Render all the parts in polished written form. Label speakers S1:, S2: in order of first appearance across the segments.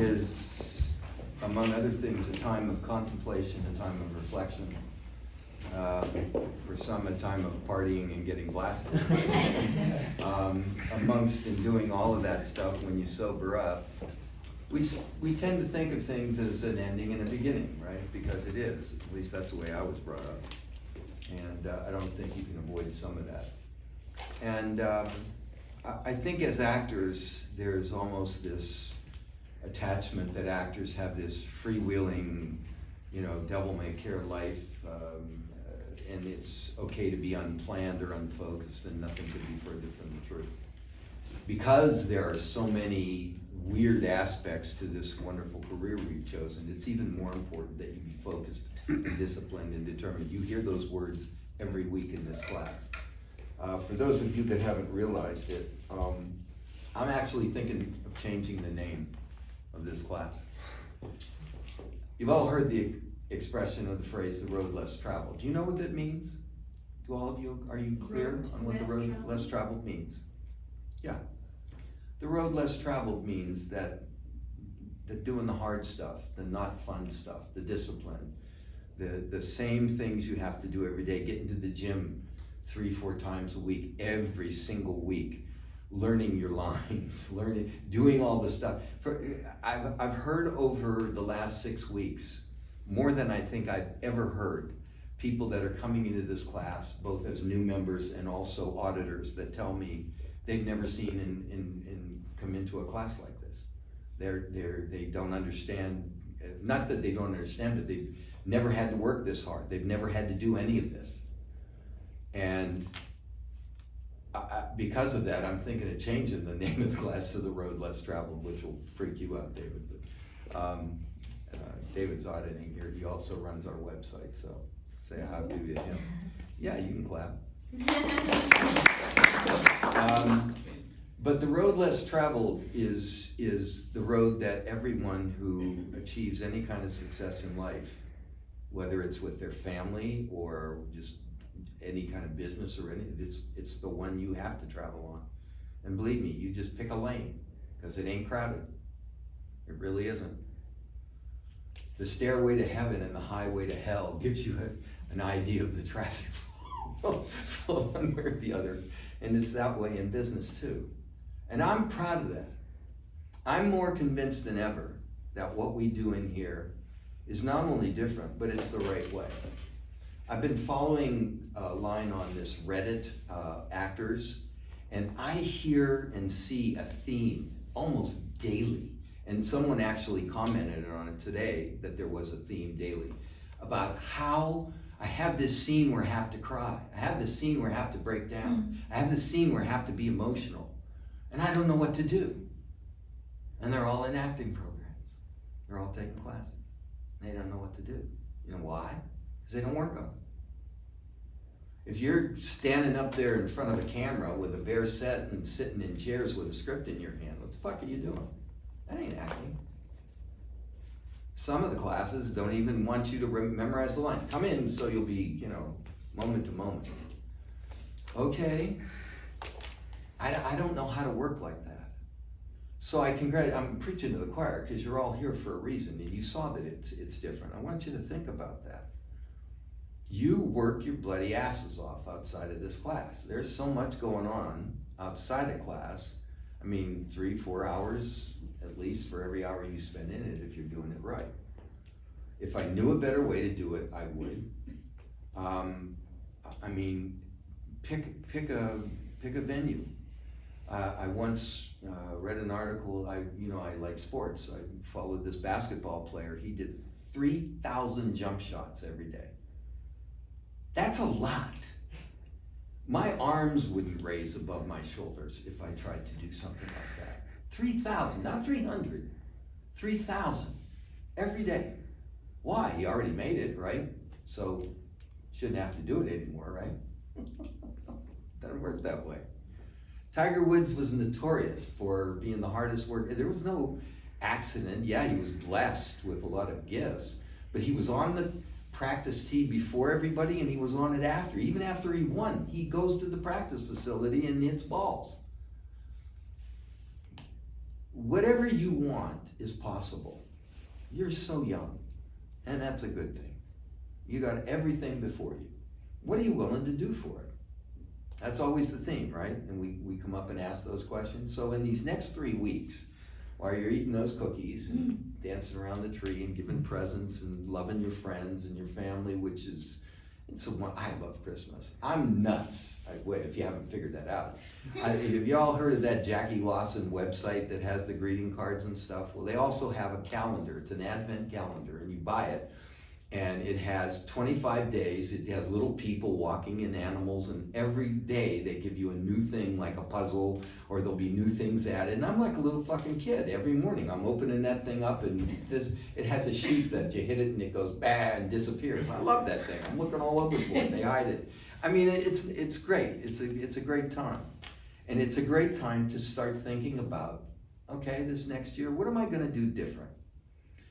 S1: is, among other things, a time of contemplation, a time of reflection. For some, a time of partying and getting blasted. Amongst and doing all of that stuff, when you sober up, we tend to think of things as an ending and a beginning, right? Because it is. At least that's the way I was brought up. And I don't think you can avoid some of that. And I think as actors, there's almost this attachment that actors have this freewheeling, devil-may-care life, and it's okay to be unplanned or unfocused, and nothing could be further from the truth. Because there are so many weird aspects to this wonderful career we've chosen, it's even more important that you be focused and disciplined and determined. You hear those words every week in this class. For those of you that haven't realized it, I'm actually thinking of changing the name of this class. You've all heard the expression or the phrase, the road less traveled. Do you know what that means? Do all of you, are you clear on what the road less traveled means? Yeah. The road less traveled means that doing the hard stuff, the not fun stuff, the discipline, the same things you have to do every day, getting to the gym 3-4 times a week, every single week, learning your lines, doing all the stuff. I've heard over the last 6 weeks, more than I think I've ever heard, people that are coming into this class, both as new members and also auditors, that tell me they've never seen and come into a class like this. They don't understand, not that they don't understand, but they've never had to work this hard. They've never had to do any of this. And because of that, I'm thinking of changing the name of the class to The Road Less Traveled, which will freak you out, David. But, David's auditing here. He also runs our website, so say how do to him. Yeah, you can clap. But the road less traveled is the road that everyone who achieves any kind of success in life, whether it's with their family or just any kind of business or anything, it's the one you have to travel on. And believe me, you just pick a lane, because it ain't crowded. It really isn't. The stairway to heaven and the highway to hell gives you an idea of the traffic flow one way or the other. And it's that way in business too. And I'm proud of that. I'm more convinced than ever that what we do in here is not only different, but it's the right way. I've been following a line on this Reddit, actors, and I hear and see a theme almost daily. And someone actually commented on it today, that there was a theme daily, about how I have this scene where I have to cry. I have this scene where I have to break down. I have this scene where I have to be emotional. And I don't know what to do. And they're all in acting programs. They're all taking classes. They don't know what to do. You know why? Because they don't work on it. If you're standing up there in front of a camera with a bare set and sitting in chairs with a script in your hand, what the fuck are you doing? That ain't acting. Some of the classes don't even want you to memorize the line. Come in so you'll be, moment to moment. Okay, I don't know how to work like that. So I'm preaching to the choir, because you're all here for a reason, and you saw that it's different. I want you to think about that. You work your bloody asses off outside of this class. There's so much going on outside of class. 3-4 hours at least for every hour you spend in it, if you're doing it right. If I knew a better way to do it, I would. Pick a venue. I once read an article. I like sports. I followed this basketball player. He did 3,000 jump shots every day. That's a lot. My arms wouldn't raise above my shoulders if I tried to do something like that. 3,000, not 300. 3,000 every day. Why? He already made it, right? So shouldn't have to do it anymore, right? Doesn't work that way. Tiger Woods was notorious for being the hardest worker. There was no accident. Yeah, he was blessed with a lot of gifts, but he was on the practice tee before everybody, and he was on it after. Even after he won, he goes to the practice facility and hits balls. whatever you want is possible. You're so young, and that's a good thing. You got everything before you. What are you willing to do for it? That's always the theme, right? And we come up and ask those questions. So in these next 3 weeks, while you're eating those cookies and dancing around the tree and giving presents and loving your friends and your family, which is, I love Christmas. I'm nuts. If you haven't figured that out. Have you all heard of that Jackie Lawson website that has the greeting cards and stuff? Well, they also have a calendar. It's an advent calendar, and you buy it. And it has 25 days. It has little people walking and animals, and every day they give you a new thing, like a puzzle, or there'll be new things added. And I'm like a little fucking kid. Every morning I'm opening that thing up, and it has a sheet that you hit it and it goes bah and disappears. I love that thing. I'm looking all over for it. They hide it. I mean, it's great. It's a great time, and it's a great time to start thinking about, okay, this next year, what am I going to do different?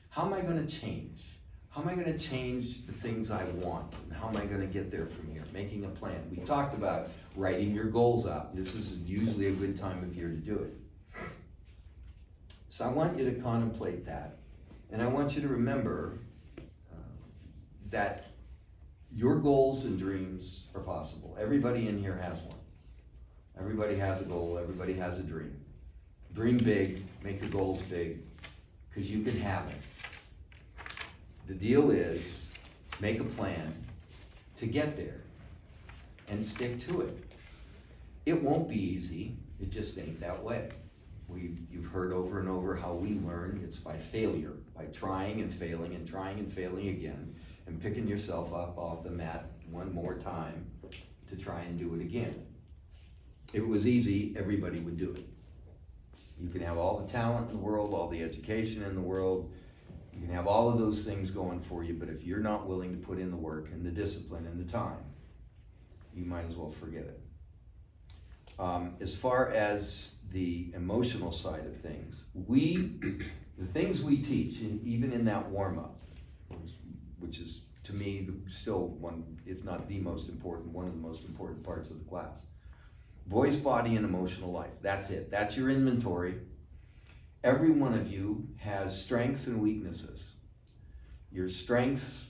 S1: How am I going to change? How am I going to change the things I want? And how am I going to get there from here? Making a plan. We talked about writing your goals out. This is usually a good time of year to do it. So I want you to contemplate that. And I want you to remember that your goals and dreams are possible. Everybody in here has one. Everybody has a goal. Everybody has a dream. Dream big. Make your goals big, because you can have it. The deal is, make a plan to get there and stick to it. It won't be easy. It just ain't that way. You've heard over and over how we learn. It's by failure, by trying and failing and trying and failing again, and picking yourself up off the mat one more time to try and do it again. If it was easy, everybody would do it. You can have all the talent in the world, all the education in the world. You can have all of those things going for you, but if you're not willing to put in the work and the discipline and the time, you might as well forget it. As far as the emotional side of things, the things we teach, even in that warm-up, which is, to me, still one, if not the most important, one of the most important parts of the class. Voice, body, and emotional life. That's it. That's your inventory. Every one of you has strengths and weaknesses. Your strengths,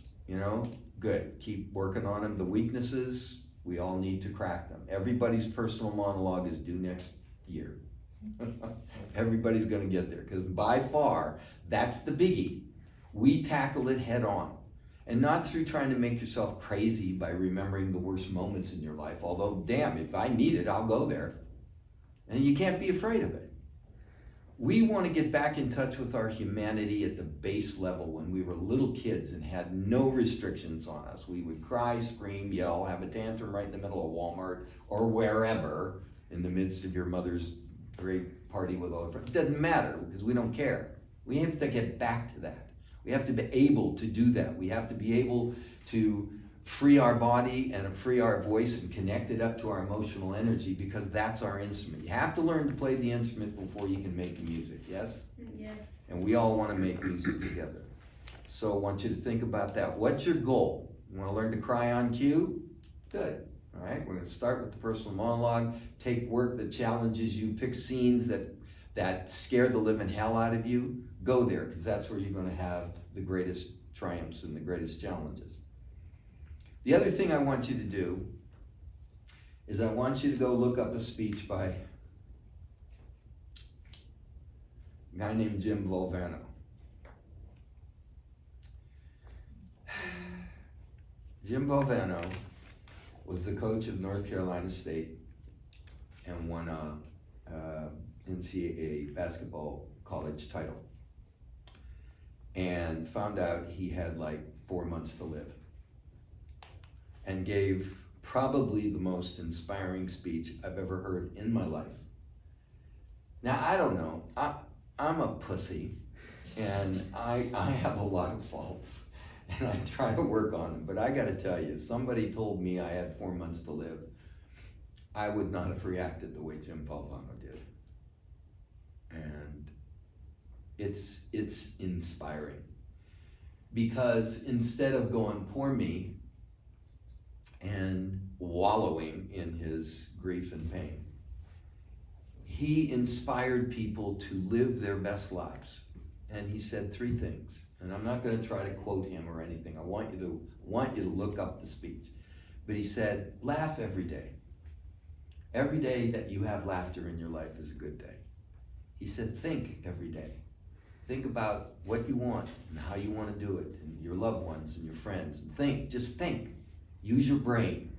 S1: good. Keep working on them. The weaknesses, we all need to crack them. Everybody's personal monologue is due next year. Everybody's going to get there, because by far, that's the biggie. We tackle it head on. And not through trying to make yourself crazy by remembering the worst moments in your life. Although, damn, if I need it, I'll go there. And you can't be afraid of it. We want to get back in touch with our humanity at the base level when we were little kids and had no restrictions on us. We would cry, scream, yell, have a tantrum right in the middle of Walmart or wherever in the midst of your mother's great party with all her friends. It doesn't matter, because we don't care. We have to get back to that. We have to be able to do that. We have to be able to free our body and free our voice and connect it up to our emotional energy, because that's our instrument. You have to learn to play the instrument before you can make the music, yes?
S2: Yes.
S1: And we all want to make music together. So I want you to think about that. What's your goal? You want to learn to cry on cue? Good. All right, we're going to start with the personal monologue. Take work that challenges you. Pick scenes that scare the living hell out of you. Go there, because that's where you're going to have the greatest triumphs and the greatest challenges. The other thing I want you to do is I want you to go look up a speech by a guy named Jim Valvano. Jim Valvano was the coach of North Carolina State and won a NCAA basketball college title, and found out he had like 4 months to live, and gave probably the most inspiring speech I've ever heard in my life. Now, I don't know, I'm a pussy, and I have a lot of faults, and I try to work on them, but I gotta tell you, somebody told me I had 4 months to live, I would not have reacted the way Jim Valvano did. And it's inspiring, because instead of going, poor me, and wallowing in his grief and pain, he inspired people to live their best lives. And he said 3 things. And I'm not going to try to quote him or anything. I want you to look up the speech. But he said, laugh every day. Every day that you have laughter in your life is a good day. He said, think every day. Think about what you want and how you want to do it, and your loved ones and your friends. And think, just think. Use your brain.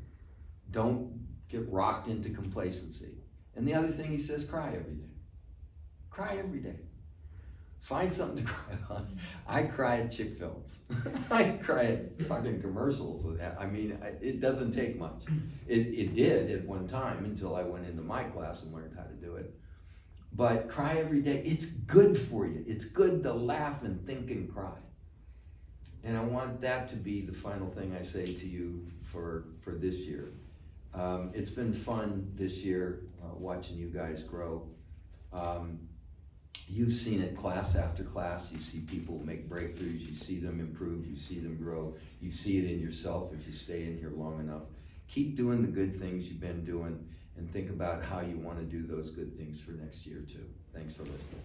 S1: Don't get rocked into complacency. And the other thing he says, cry every day. Cry every day. Find something to cry about. I cry at chick films. I cry at fucking commercials. I mean, it doesn't take much. It did at one time until I went into my class and learned how to do it. But cry every day. It's good for you. It's good to laugh and think and cry. And I want that to be the final thing I say to you for this year. It's been fun this year watching you guys grow. You've seen it class after class. You see people make breakthroughs. You see them improve. You see them grow. You see it in yourself if you stay in here long enough. Keep doing the good things you've been doing, and think about how you want to do those good things for next year too. Thanks for listening.